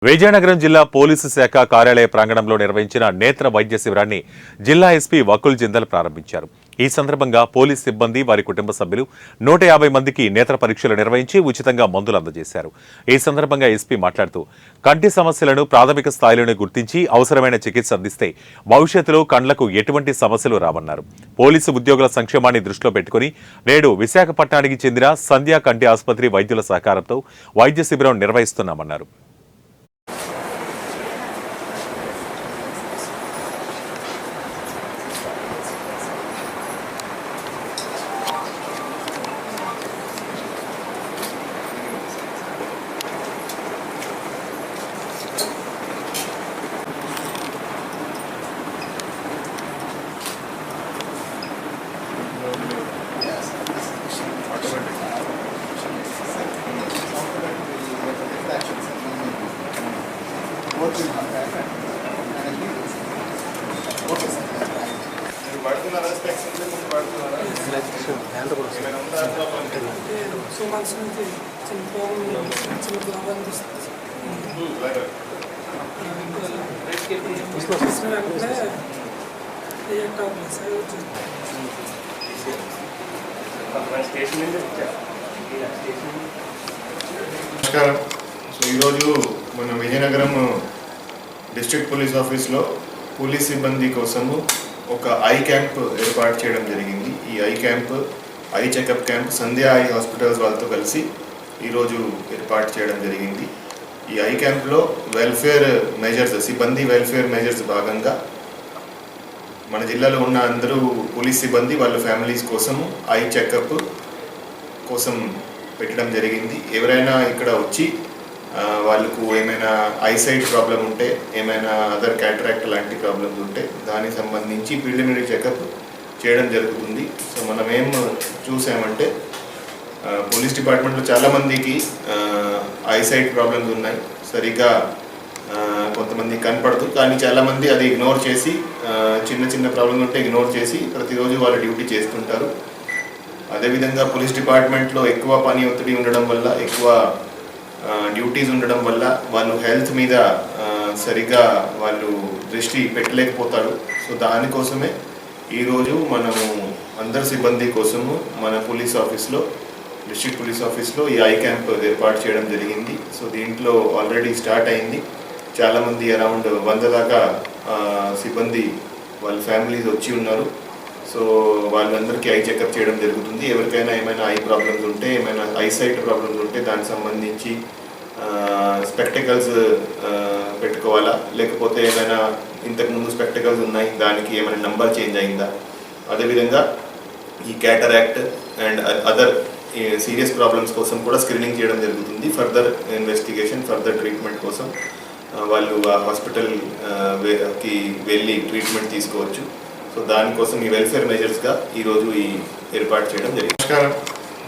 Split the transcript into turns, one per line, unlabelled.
విజయనగరం జిల్లా పోలీసు శాఖ కార్యాలయ ప్రాంగణంలో నిర్వహించిన నేత్ర వైద్య శిబిరాన్ని జిల్లా ఎస్పీ వకుల్ జిందల్ ప్రారంభించారు. ఈ సందర్భంగా పోలీస్ సిబ్బంది వారి కుటుంబ సభ్యులు 150 మందికి నేత్ర పరీక్షలు నిర్వహించి ఉచితంగా మందులు అందజేశారు. ఈ సందర్భంగా ఎస్పీ మాట్లాడుతూ కంటి సమస్యలను ప్రాథమిక స్థాయిలోనే గుర్తించి అవసరమైన చికిత్స అందిస్తే భవిష్యత్తులో కండ్లకు ఎటువంటి సమస్యలు రావన్నారు. పోలీసు ఉద్యోగుల సంక్షేమాన్ని దృష్టిలో పెట్టుకుని నేడు విశాఖపట్నానికి చెందిన సంధ్యా కంటి ఆసుపత్రి వైద్యుల సహకారంతో వైద్య శిబిరం నిర్వహిస్తున్నామన్నారు.
నమస్కారం. సో ఈరోజు మన విజయనగరం డిస్ట్రిక్ట్ పోలీస్ ఆఫీస్లో పోలీస్ సిబ్బంది కోసము ఒక ఐ క్యాంప్ ఏర్పాటు చేయడం జరిగింది. ఈ eye camp eye checkup camp Sandhya eye hospitals వాళ్ళతో కలిసి ఈరోజు ఏర్పాటు చేయడం జరిగింది. ఈ ఐ క్యాంప్లో వెల్ఫేర్ మెజర్స్, సిబ్బంది వెల్ఫేర్ మెజర్స్ భాగంగా మన జిల్లాలో ఉన్న అందరూ పోలీస్ సిబ్బంది వాళ్ళ ఫ్యామిలీస్ కోసము ఐ చెకప్ కోసం పెట్టడం జరిగింది. ఎవరైనా ఇక్కడ వచ్చి వాళ్ళకు ఏమైనా ఐసైట్ ప్రాబ్లం ఉంటే, ఏమైనా అదర్ క్యాటరాక్ట్ లాంటి ప్రాబ్లమ్స్ ఉంటే దానికి సంబంధించి ప్రిలిమినరీ చెకప్ చేయడం జరుగుతుంది. సో మనం ఏం చూసామంటే పోలీస్ డిపార్ట్మెంట్లో చాలామందికి ఐసైట్ ప్రాబ్లమ్స్ ఉన్నాయి, సరిగ్గా కొంతమంది కనపడదు, కానీ చాలామంది అది ఇగ్నోర్ చేసి చిన్న చిన్న ప్రాబ్లమ్స్ ఉంటే ఇగ్నోర్ చేసి ప్రతిరోజు వాళ్ళ డ్యూటీ చేస్తుంటారు. అదేవిధంగా పోలీస్ డిపార్ట్మెంట్లో ఎక్కువ పని ఒత్తిడి ఉండడం వల్ల, ఎక్కువ డ్యూటీస్ ఉండడం వల్ల వాళ్ళు హెల్త్ మీద సరిగ్గా వాళ్ళు దృష్టి పెట్టలేకపోతారు. సో దానికోసమే ఈరోజు మనము అందరి సిబ్బంది కోసము మన పోలీస్ ఆఫీస్లో, డిస్ట్రిక్ట్ పోలీస్ ఆఫీస్లో ఈ ఐ క్యాంప్ ఏర్పాటు చేయడం జరిగింది. సో దీంట్లో ఆల్రెడీ స్టార్ట్ అయింది. చాలామంది అరౌండ్ 100 దాకా సిబ్బంది వాళ్ళ ఫ్యామిలీస్ వచ్చి ఉన్నారు. సో వాళ్ళందరికీ ఐ చెకప్ చేయడం జరుగుతుంది. ఎవరికైనా ఏమైనా ఐ ప్రాబ్లమ్స్ ఉంటే, ఏమైనా ఐసైట్ ప్రాబ్లమ్స్ ఉంటే దానికి సంబంధించి స్పెక్టికల్స్ పెట్టుకోవాలా, లేకపోతే ఏమైనా ఇంతకుముందు స్పెక్టికల్స్ ఉన్నాయి దానికి ఏమైనా నంబర్ చేంజ్ అయిందా, అదేవిధంగా ఈ cataract and other serious problems కోసం కూడా స్క్రీనింగ్ చేయడం జరుగుతుంది. ఫర్దర్ ఇన్వెస్టిగేషన్, ఫర్దర్ ట్రీట్మెంట్ కోసం వాళ్ళు ఆ హాస్పిటల్కి వెళ్ళి ట్రీట్మెంట్ తీసుకోవచ్చు. సో దానికోసం ఈ వెల్ఫేర్ మెజర్స్గా ఈరోజు ఈ ఏర్పాటు చేయడం జరిగింది. నమస్కారం.